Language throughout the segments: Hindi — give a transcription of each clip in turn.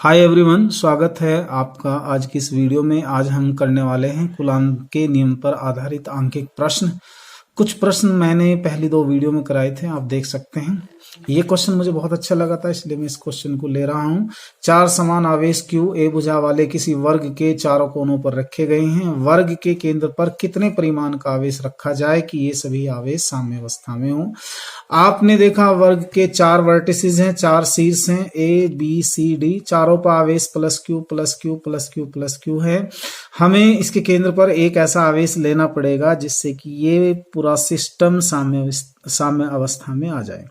हाय एवरीवन, स्वागत है आपका आज की इस वीडियो में। आज हम करने वाले हैं कुलाम्ब के नियम पर आधारित आंकिक प्रश्न। कुछ प्रश्न मैंने पहली दो वीडियो में कराए थे, आप देख सकते हैं। ये क्वेश्चन मुझे बहुत अच्छा लगा था, इसलिए मैं इस क्वेश्चन को ले रहा हूं। चार समान आवेश Q ए भुजा वाले किसी वर्ग के चारों कोनों पर रखे गए हैं। वर्ग के केंद्र पर कितने परिमाण का आवेश रखा जाए कि ये सभी आवेश साम्यावस्था में हो। आपने देखा वर्ग के चार वर्टिसेस हैं, चार शीर्ष हैं, A B C D। चारों पर आवेश plus Q plus Q plus Q plus Q है। हमें इसके केंद्र पर एक ऐसा आवेश लेना पड़ेगा जिससे कि ये पूरा सिस्टम साम्य अवस्था में आ जाए।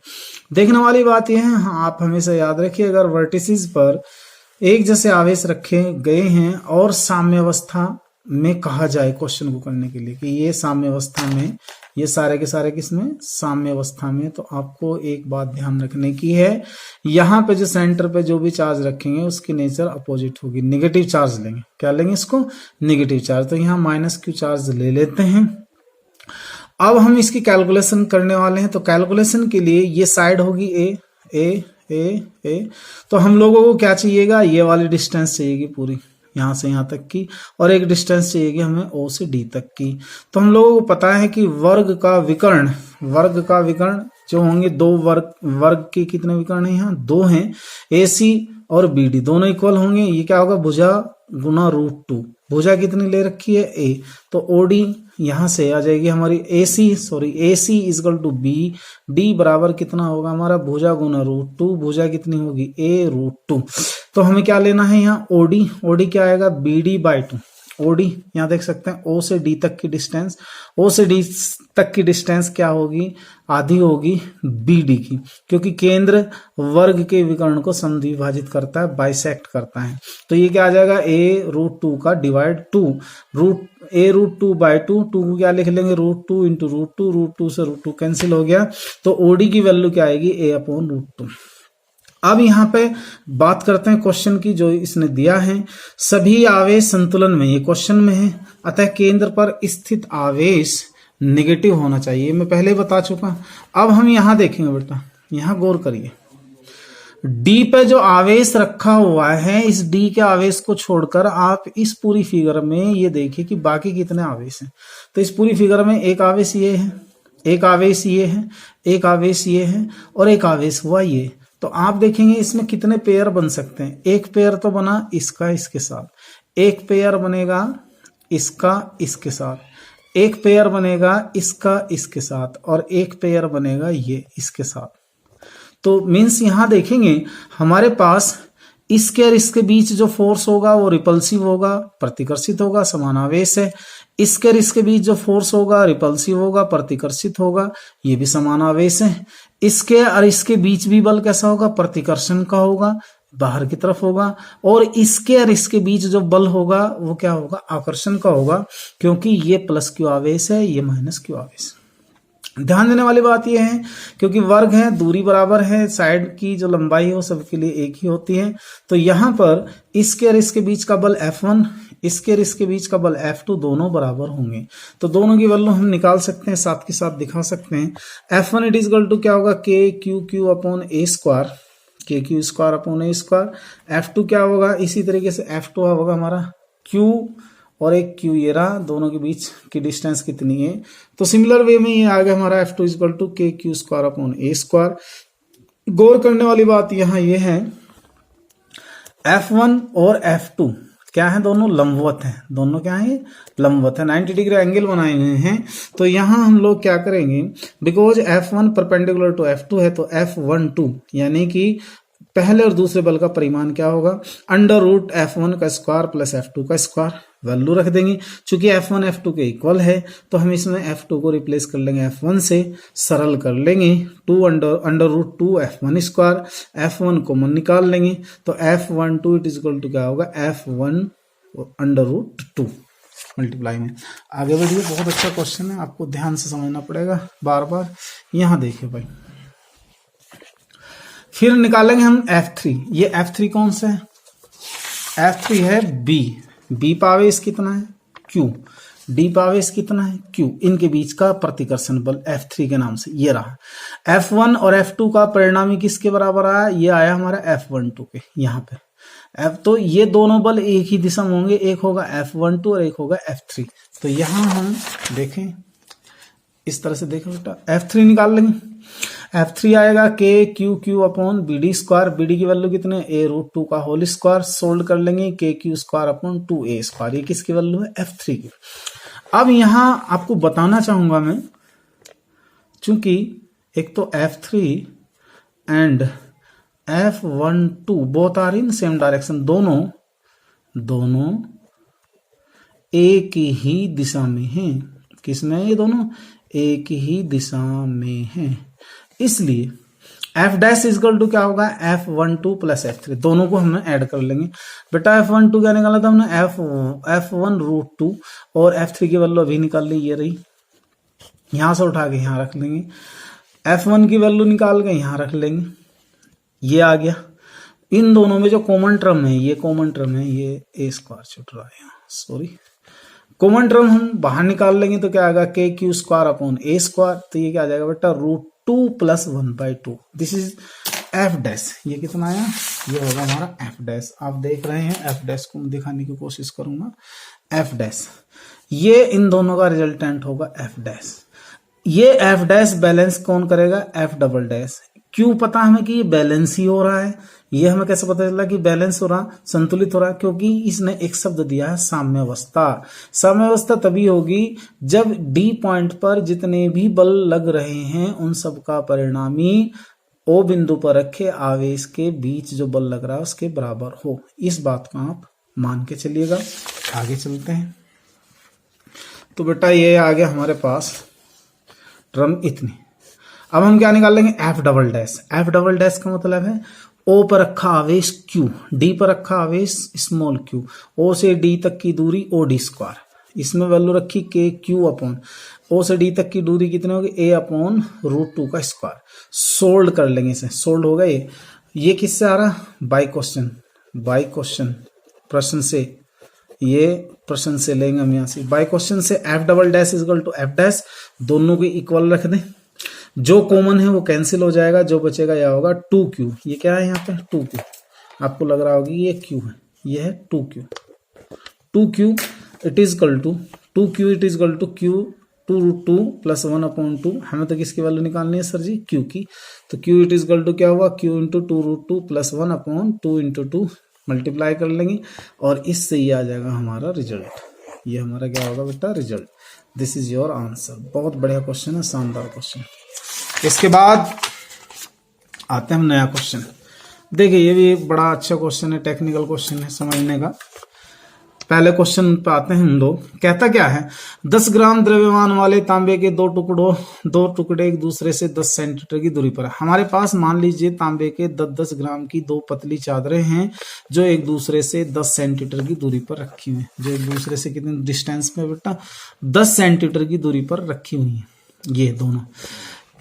देखने वाली बात यह है, हाँ, आप हमेशा याद रखिए, अगर वर्टिसेस पर एक जैसे आवेश रखे गए हैं और साम्य अवस्था में कहा जाए क्वेश्चन को करने के लिए कि ये साम्य अवस्था में, ये सारे के सारे किसमें, साम्य अवस्था में, तो आपको एक बात ध्यान रखने की है, यहाँ पे जो सेंटर पे जो भी चार्ज रखेंगे उसकी नेचर अपोजिट होगी। नेगेटिव चार्ज लेंगे, क्या लेंगे इसको, नेगेटिव चार्ज। तो यहाँ -Q चार्ज ले लेते हैं। अब हम इसकी कैलकुलेशन करने वाले हैं, तो कैलकुलेशन के लिए ये साइड होगी ए। तो हम लोगों को क्या चाहिएगा, ये वाली डिस्टेंस चाहिएगी पूरी, यहां से यहां तक की, और एक डिस्टेंस चाहिएगी हमें O से D तक की। तो हम लोगों को पता है कि वर्ग का विकर्ण जो होंगे, दो वर्ग के कितने विकर्ण हैं, यहाँ दो हैं, AC और BD दोनों इक्वल होंगे। ये क्या होगा, भुजा गुना √2। भुजा कितनी ले रखी है, A, तो OD यहां से आ जाएगी हमारी AC equal to B। D बराबर कितना होगा हमारा, भुजा गुना √2। भुजा कितनी होगी, A√2। तो हमें क्या लेना है यहाँ, OD क्या आएगा, BD/2। OD यहाँ देख सकते हैं, O से D तक की डिस्टेंस, O से D तक की डिस्टेंस क्या होगी, आधी होगी BD की, क्योंकि केंद्र वर्ग के विकर्ण को समद्विभाजित करता है, बाइसेक्ट करता है। तो ये क्या आ जाएगा, A√2 का डिवाइड 2, A√2/2। 2 को क्या लिख लेंगे, √2 इंटू √2, √2 से √2 कैंसिल हो गया। तो OD की वैल्यू क्या आएगी, A/√2। अब यहाँ पे बात करते हैं क्वेश्चन की, जो इसने दिया है, सभी आवेश संतुलन में, ये क्वेश्चन में है, अतः केंद्र पर स्थित आवेश नेगेटिव होना चाहिए। मैं पहले बता चुका। अब हम यहाँ देखेंगे बेटा, यहाँ गौर करिए, D पे जो आवेश रखा हुआ है, इस D के आवेश को छोड़कर आप इस पूरी फिगर में ये देखिए कि बाकी कितने आवेश हैं। तो इस पूरी फिगर में एक आवेश ये है, एक आवेश ये है, एक आवेश ये है, और एक आवेश हुआ ये। तो आप देखेंगे इसमें कितने पेयर बन सकते हैं। एक पेयर तो बना इसका इसके साथ, एक पेयर बनेगा इसका इसके साथ, एक पेयर बनेगा इसका इसके साथ, और एक पेयर बनेगा ये इसके साथ। तो मीन्स यहां देखेंगे हमारे पास इसके और इसके बीच जो फोर्स होगा वो रिपल्सिव होगा, प्रतिकर्षित होगा, समान आवेश है। इसके और इसके बीच जो फोर्स होगा रिपल्सिव होगा, प्रतिकर्षित होगा, ये भी समान आवेश है। इसके और इसके बीच भी बल कैसा होगा, प्रतिकर्षण का होगा, बाहर की तरफ होगा। और इसके और इसके बीच जो बल होगा वो क्या होगा, आकर्षण का होगा, क्योंकि ये +Q आवेश है, ये -Q आवेश। ध्यान देने वाली बात यह है, क्योंकि वर्ग है, दूरी बराबर है, साइड की जो लंबाई है वो सबके लिए एक ही होती है। तो यहां पर इसके और इसके बीच का बल F1, इसके और इसके बीच का बल F2, दोनों बराबर होंगे। तो दोनों की वैल्यू हम निकाल सकते हैं, साथ के साथ दिखा सकते हैं। F1 इट इजकल टू क्या होगा, KQQ/A², KQ² F2 क्या होगा, इसी तरीके से F2 होगा हमारा Q और एक Q, ये रहा, दोनों के बीच की डिस्टेंस कितनी है। तो सिमिलर वे में ये आ गया हमारा F2 इजकल टू KQ²/A²। गौर करने वाली बात यहाँ ये है, F1 और F2 क्या है, दोनों लंबवत हैं, दोनों क्या है, लंबवत है, 90 डिग्री एंगल बनाए हुए हैं। तो यहां हम लोग क्या करेंगे, because F1 perpendicular to F2 है, तो F12 यानी कि पहले और दूसरे बल का परिमाण क्या होगा, √F1 का स्क्वायर प्लस F2 का स्क्वायर, वैल्यू रख देंगे। चूंकि F1 F2 के इक्वल है, तो हम इसमें F2 को रिप्लेस कर लेंगे F1 से, सरल कर लेंगे, √2 F1², F1 कॉमन निकाल लेंगे। तो F12 इट इजकल टू क्या होगा, F1 √2 मल्टीप्लाई में। आगे बढ़िए, बहुत अच्छा क्वेश्चन है, आपको ध्यान से समझना पड़ेगा बार बार। यहां देखिए भाई, फिर निकालेंगे हम F3। ये F3 कौन सा है, F3 है B पावेश कितना है, Q, D पावेश कितना है, Q। इनके बीच का प्रतिकर्षण बल F3 के नाम से ये रहा। F1 और F2 का परिणामी किसके बराबर आया, ये आया हमारा F12 के, यहाँ पे तो ये दोनों बल एक ही दिशा में होंगे, एक होगा F12 और एक होगा F3। तो यहां हम देखें, इस तरह से देखें बेटा, F3 निकाल लेंगे। F3 आएगा के Q Q upon B D square, B D की वैल्यू कितने, a√2 का होल स्क्वायर, सोल्व कर लेंगे के Q square upon 2a square, ये किसकी वैल्यू है, F3 की। अब यहां आपको बताना चाहूंगा मैं, चूंकि एक तो F3 and F12 both are in same direction, दोनों एक ही दिशा में हैं। किसमें, ये दोनों एक ही दिशा में हैं, इसलिए F डैश इजकल टू क्या होगा, F12 प्लस F3, दोनों को हमें ऐड कर लेंगे। बेटा F12 क्या निकाला था हमने, F1√2 और F3 की वैल्यू अभी निकाल ली, ये रही, यहां से उठा के यहां रख लेंगे। F1 की वैल्यू निकाल के यहां रख लेंगे, ये आ गया। इन दोनों में जो कॉमन टर्म है, ये कॉमन टर्म है, ये a स्क्वायर छूट रहा है यहाँ, सॉरी, कॉमन टर्म हम बाहर निकाल लेंगे तो क्या आएगा, के Q square upon a square, तो ये क्या आ जाएगा बेटा, √2 plus 1/2, this is F dash. ये कितना आया, ये होगा हमारा F डैश। आप देख रहे हैं F डैश को मैं दिखाने की कोशिश करूंगा, F डैश, ये इन दोनों का रिजल्टेंट होगा F डैश। ये F डैश बैलेंस कौन करेगा, F डबल डैश। क्यों पता हमें कि ये बैलेंस ही हो रहा है, ये हमें कैसे पता चला कि बैलेंस हो रहा, संतुलित हो रहा, क्योंकि इसने एक शब्द दिया है साम्यावस्था। साम्यावस्था तभी होगी जब D पॉइंट पर जितने भी बल लग रहे हैं उन सब का परिणामी O बिंदु पर रखे आवेश के बीच जो बल लग रहा है उसके बराबर हो। इस बात को आप मान के चलिएगा। आगे चलते हैं। तो बेटा ये आ गया हमारे पास टर्म इतनी। अब हम क्या निकाल लेंगे, F double dash. F double dash का मतलब है O पर रखा आवेश Q, D पर रखा आवेश स्मॉल q, O से D तक की दूरी OD स्क्वायर, इसमें वैल्यू रखी के क्यू अपॉन O से D तक की दूरी कितनी होगी, A अपॉन √2 का स्क्वायर। सोल्ड कर लेंगे इसे, सोल्ड होगा ये किससे आ रहा, बाय क्वेश्चन, प्रश्न से, ये प्रश्न से लेंगे हम यहाँ से, बाय क्वेश्चन से F double dash equal to F dash, दोनों को इक्वल रख दें, जो कॉमन है वो कैंसिल हो जाएगा, जो बचेगा यह होगा 2q। ये क्या है यहाँ पे 2q, आपको लग रहा होगा ये q है, ये है 2q it is equal to 2q it is equal to q 2√2 plus 1/2। हमें तो किसकी वैल्यू निकालनी है सर जी, q की, तो q it is equal to क्या हुआ, q into 2√2 plus 1/2 into 2 multiply कर लेंगे और इससे ये आ जाएगा हमारा रिजल्ट। ये हमारा क्या होगा बेटा, result. This is your answer. बहुत बढ़िया क्वेश्चन है, शानदार क्वेश्चन। इसके बाद आते हैं हम नया क्वेश्चन। देखिए ये भी बड़ा अच्छा क्वेश्चन है, टेक्निकल क्वेश्चन है समझने का। पहले क्वेश्चन पे आते हैं हम लोग। कहता क्या है, 10 ग्राम द्रव्यमान वाले तांबे के दो टुकड़े एक दूसरे से 10 सेंटीमीटर की दूरी पर है। हमारे पास मान लीजिए तांबे के 10 ग्राम की दो पतली चादरें हैं जो एक दूसरे से 10 सेंटीमीटर की दूरी पर रखी हुई है। जो एक दूसरे से कितने डिस्टेंस पे बेटा, 10 सेंटीमीटर की दूरी पर रखी हुई है। ये दोनों,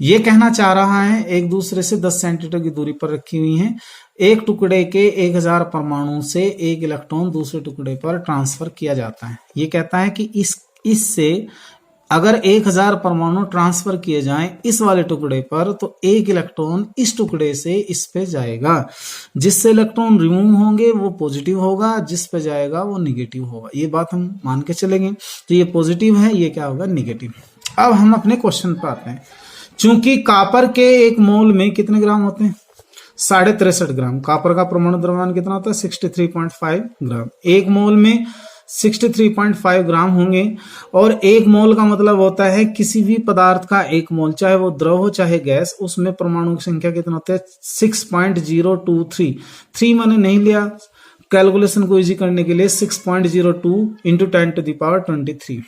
ये कहना चाह रहा है एक दूसरे से 10 सेंटीमीटर की दूरी पर रखी हुई हैं। एक टुकड़े के 1000 परमाणु से एक इलेक्ट्रॉन दूसरे टुकड़े पर ट्रांसफर किया जाता है। ये कहता है कि इससे अगर 1000 परमाणु ट्रांसफर किए जाएं इस वाले टुकड़े पर, तो एक इलेक्ट्रॉन इस टुकड़े से इस पे जाएगा। जिससे इलेक्ट्रॉन रिमूव होंगे वो पॉजिटिव होगा, जिस पे जाएगा वो निगेटिव होगा। ये बात हम मान के चलेंगे। तो ये पॉजिटिव है, ये क्या होगा, निगेटिव। अब हम अपने क्वेश्चन पर आते हैं। चूंकि कापर के एक मोल में कितने ग्राम होते हैं, 63.5 ग्राम। कापर का परमाणु द्रव्यमान कितना होता है, 63.5 ग्राम। एक मोल में 63.5 ग्राम होंगे। और एक मोल का मतलब होता है किसी भी पदार्थ का एक मोल, चाहे वो द्रव हो चाहे गैस, उसमें परमाणु की संख्या कितना होता है, 6.023। 3 मैंने नहीं लिया कैलकुलेशन को इजी करने के लिए, 6.02 इंटू 10⁻23।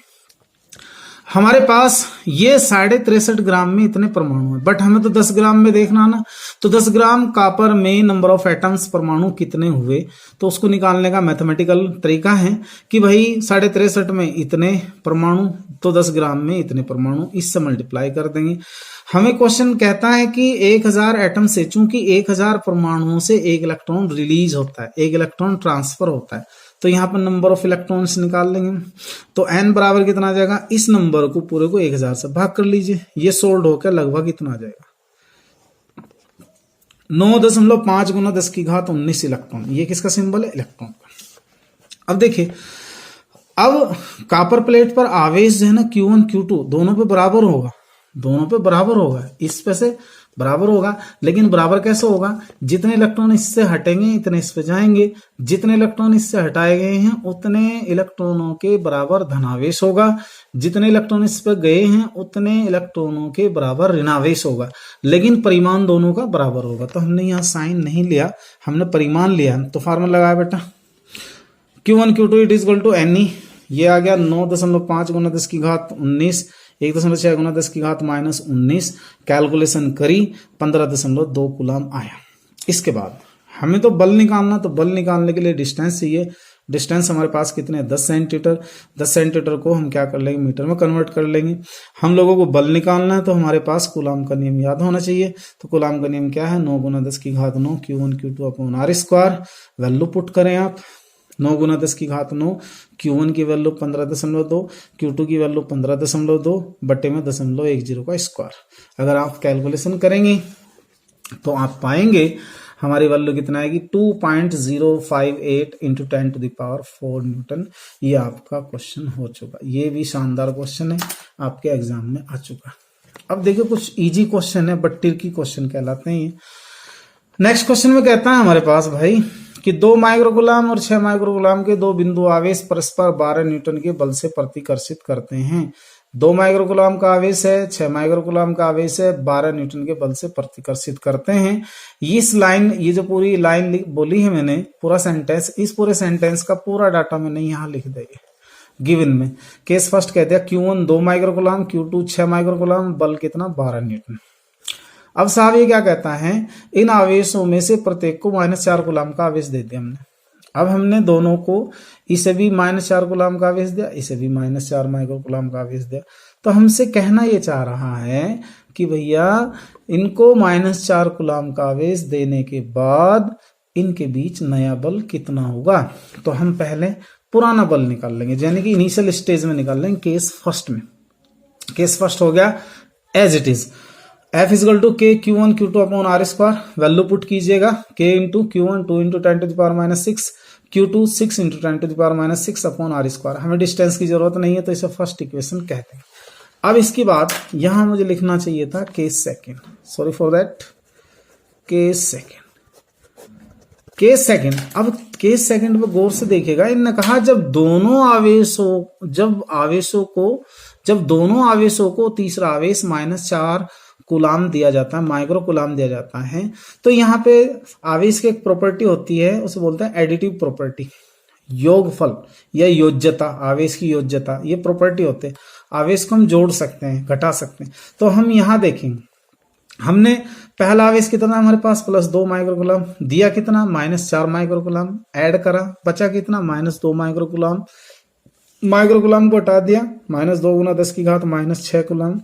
हमारे पास ये 63.5 ग्राम में इतने परमाणु है, बट हमें तो 10 ग्राम में देखना ना। तो 10 ग्राम कापर में नंबर ऑफ एटम्स परमाणु कितने हुए, तो उसको निकालने का मैथमेटिकल तरीका है कि भाई 63.5 में इतने परमाणु, तो 10 ग्राम में इतने परमाणु, इससे मल्टीप्लाई कर देंगे। हमें क्वेश्चन कहता है कि 1000 एटम से, चूंकि 1000 परमाणुओं से एक इलेक्ट्रॉन रिलीज होता है, एक इलेक्ट्रॉन ट्रांसफर होता है, तो यहाँ पर नंबर ऑफ इलेक्ट्रॉन्स निकाल लेंगे। तो n बराबर कितना आ जाएगा, इस नंबर को पूरे को 1000 से भाग कर लीजिए। ये सोल्ड होकर लगभग इतना आ जाएगा, 9.5 गुना 10 की घात 19 इलेक्ट्रॉन, ये किसका सिंबल है? इलेक्ट्रॉन का। अब देखिए, अब कॉपर प्लेट पर आवेश जो है ना Q1 Q2 दोनों पे बराबर होगा, दोनों पे बराबर होगा, इस पे से बराबर होगा, लेकिन बराबर कैसे होगा? जितने इलेक्ट्रॉन इससे हटेंगे इतने इस पे जाएंगे, जितने इलेक्ट्रॉन इससे हटाए गए हैं उतने इलेक्ट्रॉनों के बराबर धनावेश होगा, जितने इलेक्ट्रॉन इस पे गए हैं उतने इलेक्ट्रॉनों के बराबर ऋणावेश होगा, लेकिन परिमाण दोनों का बराबर होगा। तो हमने यहाँ साइन नहीं लिया, हमने परिमाण लिया। तो फार्मूला लगाया बेटा, Q1 Q2 it is equal to NE, ये आ गया 9.5 गुना 10 की घात 19, 1.6 गुना 10 की घात -19, कैलकुलेशन करी 15.2 कूलम आया। इसके बाद हमें तो बल निकालना, तो बल निकालने के लिए डिस्टेंस चाहिए। डिस्टेंस हमारे पास कितने हैं? 10 सेंटीमीटर। 10 सेंटीमीटर को हम क्या कर लेंगे? मीटर में कन्वर्ट कर लेंगे। हम लोगों को बल निकालना है तो हमारे पास कूलम का नियम याद होना चाहिए। तो कूलम का नियम क्या है? 9 गुना 10 की घात 9 Q1 Q2 upon R square. Value put करें आप, 9 गुना 10 की घात 9, Q1 की वैल्यू 15.2, Q2 की वैल्यू 15.2 बटे में 0.10 का स्क्वायर। अगर आप कैलकुलेशन करेंगे तो आप पाएंगे हमारी वैल्यू कितना आएगी? 2.058 इंटू 10⁴ न्यूटन। ये आपका क्वेश्चन हो चुका, ये भी शानदार क्वेश्चन है, आपके एग्जाम में आ चुका। अब देखिए, कुछ इजी क्वेश्चन है बट ट्रिकी क्वेश्चन कहलाते हैं। नेक्स्ट क्वेश्चन में कहता है हमारे पास भाई कि 2 माइक्रोकूलम और 6 माइक्रोकूलम के दो बिंदु आवेश परस्पर 12 न्यूटन के बल से प्रतिकर्षित करते हैं। 2 माइक्रोकूलम का आवेश है, 6 माइक्रोकूलम का आवेश है, 12 न्यूटन के बल से प्रतिकर्षित करते हैं। इस लाइन, ये जो पूरी लाइन बोली है मैंने, पूरा सेंटेंस, इस पूरे सेंटेंस का पूरा डाटा मैंने यहाँ लिख दिया गिवन में। केस फर्स्ट कहते हैं Q1 2 माइक्रोकूलम, Q2 6 माइक्रोकूलम, बल कितना? 12 न्यूटन। अब साहब ये क्या कहता है? इन आवेशों में से प्रत्येक को -4 कूलम का आवेश दे दिया हमने। अब हमने दोनों को, इसे भी -4 कूलम का आवेश दिया, इसे भी -4 माइक्रोकूलम का आवेश दिया। तो हमसे कहना ये चाह रहा है कि भैया इनको -4 कूलम का आवेश देने के बाद इनके बीच नया बल कितना होगा? तो हम पहले पुराना बल निकाल लेंगे, यानी कि इनिशियल स्टेज में निकाल लेंगे। केस फर्स्ट में, केस फर्स्ट हो गया as it is, F equal to K Q1 Q2 upon R square. Value put कीजिएगा, K into Q1 2 into 10⁻⁶, Q2 6 into 10⁻⁶ upon R square. हमें डिस्टेंस की जरूरत नहीं है तो इसे फर्स्ट इक्वेशन कहते हैं। अब इसके बाद यहां मुझे लिखना चाहिए था case second, sorry for that, case second, case second. अब केस सेकेंड पे गौर से देखिएगा, इन्होंने कहा जब दोनों आवेशों को तीसरा आवेश -4 कूलम दिया जाता है, माइक्रो कूलम दिया जाता है, तो यहाँ पे आवेश की एक प्रॉपर्टी होती है, उसे बोलते हैं एडिटिव प्रॉपर्टी, योगफल या योज्यता, आवेश की योज्यता, ये प्रॉपर्टी होते हैं। आवेश को हम जोड़ सकते हैं, घटा सकते हैं। तो हम यहाँ देखेंगे, हमने पहला आवेश कितना हमारे पास +2 माइक्रोकूलम दिया, कितना? -4 माइक्रोकूलम, ऐड करा, बचा कितना? -2 माइक्रोकूलम। माइक्रोकूलम को हटा दिया, -2 गुना 10 की घात -6 कूलम,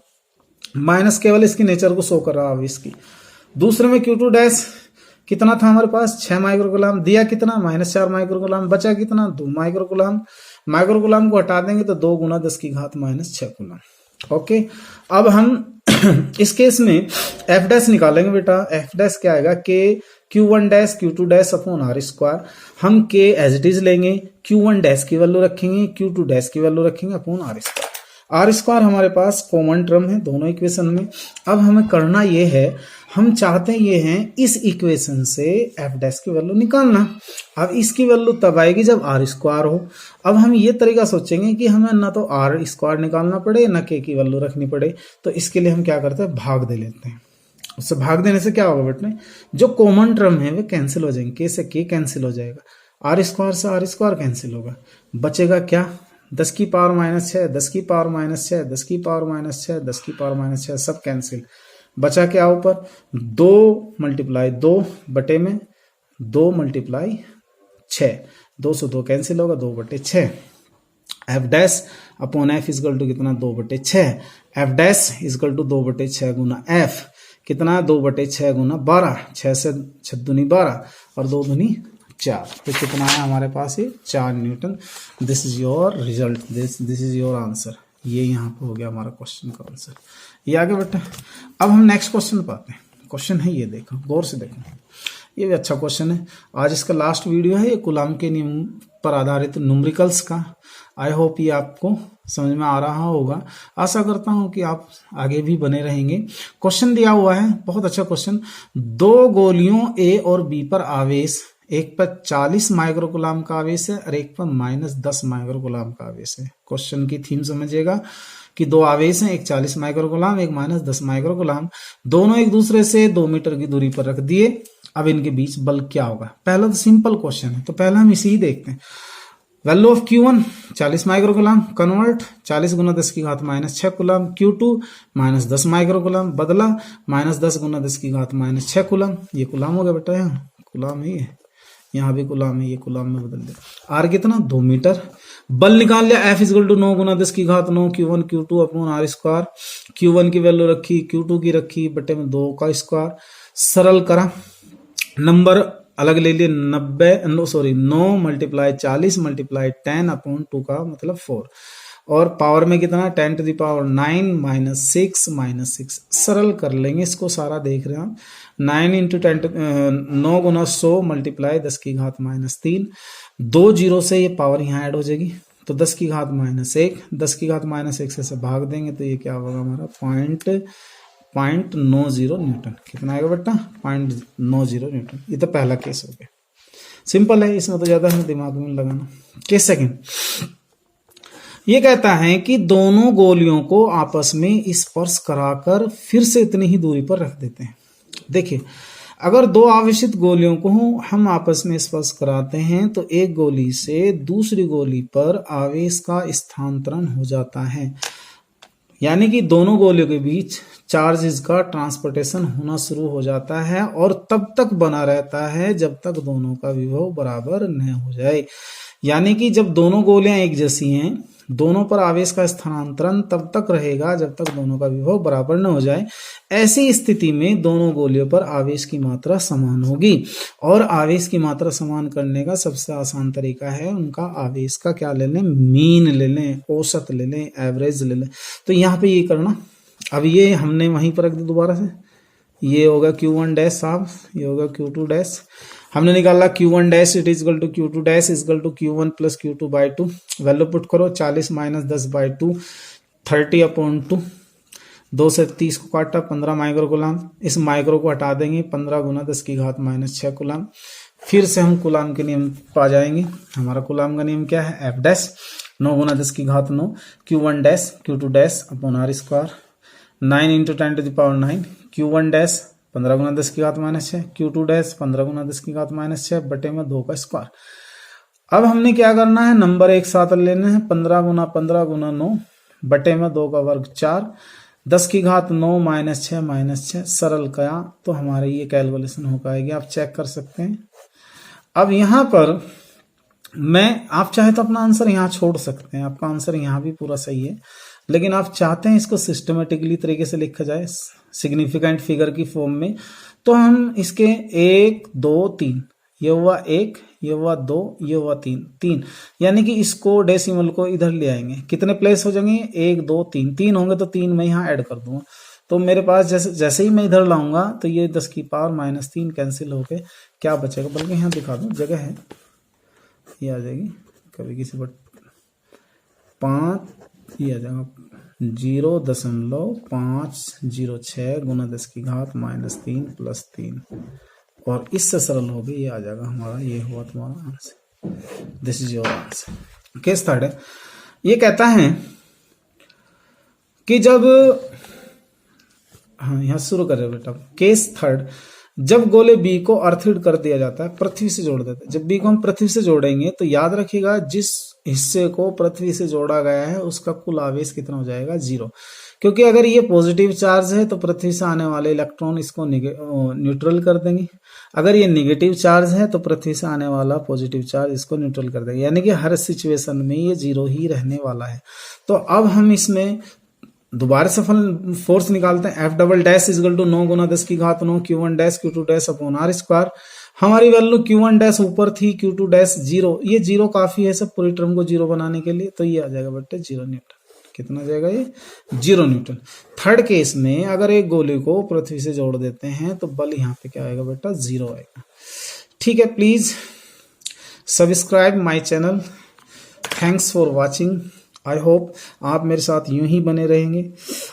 माइनस केवल इसकी नेचर को शो कर रहा आवेश की। दूसरे में Q2 डैश कितना था हमारे पास? 6 माइक्रोकूलम, दिया कितना? -4 माइक्रोकूलम, बचा कितना? 2 माइक्रोकूलम। माइक्रोकूलम को हटा देंगे तो 2 गुना 10 की घात -6 कूलम। ओके, अब हम इस केस में F डैश निकालेंगे बेटा। F डैश क्या आएगा? K Q1 dash Q2 dash upon R square. हम K एज इट इज लेंगे, Q1 डैश की वैल्यू रखेंगे, Q2 डैश की वैल्यू रखेंगे upon R square. R square हमारे पास कॉमन टर्म है दोनों इक्वेशन में। अब हमें करना ये है, हम चाहते ये हैं इस इक्वेशन से F डैश की वैल्यू निकालना। अब इसकी वैल्यू तब आएगी जब R स्क्वायर हो। अब हम ये तरीका सोचेंगे कि हमें ना तो R स्क्वायर निकालना पड़े ना K की वैल्यू रखनी पड़े, तो इसके लिए हम क्या करते हैं? भाग दे लेते हैं। उससे भाग देने से क्या होगा बेटे? जो कॉमन टर्म है वे कैंसिल हो जाएंगे, K से K कैंसिल हो जाएगा, R स्क्वायर से R स्क्वायर कैंसिल होगा, बचेगा क्या? 10 की पावर -6, 10 की पावर -6, 10 की पावर -6, 10 की पावर -6, सब कैंसिल। बचा क्या ऊपर? 2 × 2 बटे में 2 × 6, 2 से 2 कैंसिल होगा, 2/6। F dash upon F equal to कितना? 2/6। F डैश इजकल टू 2/6 गुना F, कितना? 2/6 गुना 12, 6 से 6 दूनी 12 और 2 दूनी 4, तो कितना है हमारे पास? ये 4 Newton. This is your result, this is your answer. ये यहाँ पे हो गया हमारा क्वेश्चन का आंसर। ये आगे बेटा। अब हम नेक्स्ट क्वेश्चन पे आते हैं। क्वेश्चन है ये, देखो गौर से देखो, ये भी अच्छा क्वेश्चन है। आज इसका लास्ट वीडियो है ये कूलाम के नियम पर आधारित न्यूमेरिकल्स का। आई होप ये आपको समझ में आ रहा होगा। आशा करता हूं कि आप आगे भी बने रहेंगे। क्वेश्चन दिया हुआ है, बहुत अच्छा क्वेश्चन। दो गोलियों ए और बी पर आवेश, एक पर 40 माइक्रोकूलाम का आवेश है और एक पर -10 माइक्रोकूलाम का आवेश है। क्वेश्चन की थीम समझिएगा कि दो आवेश हैं, एक 40 माइक्रोकूलाम, एक -10 माइक्रोकूलाम, दोनों एक दूसरे से 2 मीटर की दूरी पर रख दिए। अब इनके बीच बल क्या होगा? पहला तो सिंपल क्वेश्चन है, तो पहला हम इसी ही देखते हैं। वैल्यू ऑफ Q1 40 माइक्रोकूलाम, कन्वर्ट 40 गुना 10 की घात -6 कूलाम, Q2 -10 माइक्रोकूलाम, बदला -10 गुना 10 की घात -6 कूलाम। ये कूलाम हो गया बेटा, यहाँ कूलाम ही है, यहाँ भी कूलाम है, ये कूलाम में बदल दिया। आर कितना? 2 मीटर। बल निकाल लिया, F = 9 गुना 10 की घात 9 Q1 Q2 upon R square. Q1 की वैल्यू रखी, Q2 की रखी, बटे में 2 का स्क्वायर। सरल करा, नंबर अलग ले लिए, 9 × 40 × 10 अपॉन 2 का मतलब 4, और पावर में कितना? 10⁻9 -6 सरल कर लेंगे इसको, सारा देख रहे हैं आप। 9 × 10 9 गुना 100 × 10 की घात -3, 2 जीरो से ये पावर यहाँ ऐड हो जाएगी, तो 10 की घात -1, 10 की घात -1 से भाग देंगे तो ये क्या होगा हमारा? 0.90 न्यूटन। कितना आएगा बेटा? 0.90 न्यूटन। ये तो पहला केस हो गया, सिंपल है, इसमें तो ज्यादा हमें दिमाग में लगाना। केस सेकंड, ये कहता है कि दोनों गोलियों को आपस में स्पर्श कराकर फिर से इतनी ही दूरी पर रख देते हैं। देखिए, अगर दो आवेशित गोलियों को हम आपस में स्पर्श कराते हैं तो एक गोली से दूसरी गोली पर आवेश का स्थानांतरण हो जाता है, यानी कि दोनों गोलियों के बीच चार्जेस का ट्रांसपोर्टेशन होना शुरू हो जाता है और तब तक बना रहता है जब तक दोनों का विभव बराबर न हो जाए। यानी कि जब दोनों गोलियां एक जैसी हैं, दोनों पर आवेश का स्थानांतरण तब तक रहेगा जब तक दोनों का विभव बराबर न हो जाए। ऐसी स्थिति में दोनों गोलियों पर आवेश की मात्रा समान होगी, और आवेश की मात्रा समान करने का सबसे आसान तरीका है उनका आवेश का क्या ले लें? मीन ले लें, औसत ले लें, एवरेज ले लें। तो यहाँ पे ये करना, अब ये हमने वहीं पर रख दिया दोबारा से, ये होगा Q1 डैश साहब, ये होगा Q2 डैश। हमने निकाला Q1 dash it is equal to Q2 dash is equal to Q1 plus Q2/2। Value put करो, 40 - 10/2 30/2। 2 से 30 को काटा, 15 माइक्रोकूलाम। इस माइक्रो को हटा देंगे, 15 गुना 10 की घात -6 कूलाम। फिर से हम कूलाम के नियम पा जाएंगे। हमारा कूलाम का नियम क्या है? F डैश 9 गुना 10 की घात 9 Q1 dash Q2 dash upon R square. 9 × 10⁻9 Q1 dash 15 गुना 10 की घात -6 Q2 डैश 15 गुना 10 की घात -6 बटे में 2 का स्क्वायर। अब हमने क्या करना है? नंबर एक साथ लेने हैं, 15 गुना 15 गुना 9 बटे में 2 का वर्ग 4, 10 की घात 9 -6 सरल किया तो हमारे ये कैलकुलेशन हो पाएगी। आप चेक कर सकते हैं। अब यहाँ पर आप चाहे तो अपना आंसर यहाँ छोड़ सकते हैं, आपका आंसर यहाँ भी पूरा सही है, लेकिन आप चाहते हैं इसको सिस्टमेटिकली तरीके से लिखा जाए सिग्निफिकेंट फिगर की फॉर्म में, तो हम इसके 1 2 3, ये हुआ 1, ये हुआ 2, ये हुआ 3, यानी कि इसको डेसिमल को इधर ले आएंगे। कितने प्लेस हो जाएंगे? 1 2 3 होंगे, तो 3 मैं यहाँ ऐड कर दूंगा। तो मेरे पास जैसे ही मैं इधर लाऊंगा तो ये 10 की पावर -3 कैंसिल होके क्या बचेगा? बल्कि यहाँ दिखा दूं, जगह है, ये आ जाएगी कभी किसी पर 5, ये आ जाएगा 0.506 गुना 10 की घात -3 प्लस 3, और इससे सरल हो गई, ये आ जाएगा हमारा, ये हुआ तुम्हारा answer. This is your answer. Case third है, ये कहता है कि जब, हाँ यहाँ शुरू कर रहे बेटा। केस थर्ड, जब गोले बी को अर्थिड कर दिया जाता है, पृथ्वी से जोड़ देते हैं। जब बी को हम पृथ्वी से जोड़ेंगे तो याद रखिएगा जिस हिस्से को पृथ्वी से जोड़ा गया है उसका कुल आवेश कितना हो जाएगा? 0, क्योंकि अगर ये पॉजिटिव चार्ज है तो पृथ्वी से आने वाले इलेक्ट्रॉन इसको न्यूट्रल कर देंगे। अगर ये नेगेटिव चार्ज है तो पृथ्वी से आने वाला पॉजिटिव चार्ज इसको न्यूट्रल कर देगा, यानी कि हर सिचुएशन में ये 0 ही रहने वाला है। तो अब हम इसमें दोबारा से फोर्स निकालते हैं। F double dash is equal to 9 गुना 10 की घात 9 Q1 dash Q2 dash upon R square. हमारी वैल्यू Q1 डैश ऊपर थी, Q2 डैश 0, ये 0 काफी है सब पूरी टर्म को 0 बनाने के लिए, तो ये आ जाएगा बेटे 0 न्यूटन। कितना जाएगा ये 0 न्यूटन। थर्ड केस में अगर एक गोले को पृथ्वी से जोड़ देते हैं तो बल यहाँ पे क्या आएगा बेटा 0 आएगा। ठीक है, please subscribe my channel. Thanks for watching. I hope आप मेरे साथ यूं ही बने रहेंगे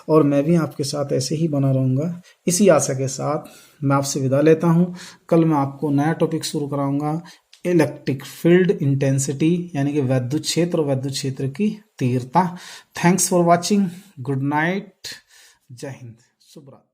और मैं भी आपके साथ ऐसे ही बना रहूँगा। इसी आशा के साथ मैं आपसे विदा लेता हूँ। कल मैं आपको नया टॉपिक शुरू कराऊंगा, इलेक्ट्रिक फील्ड इंटेंसिटी, यानी कि वैद्युत क्षेत्र और वैद्युत क्षेत्र की तीव्रता। Thanks for watching. Good night. जय हिंद। शुभ रात्रि।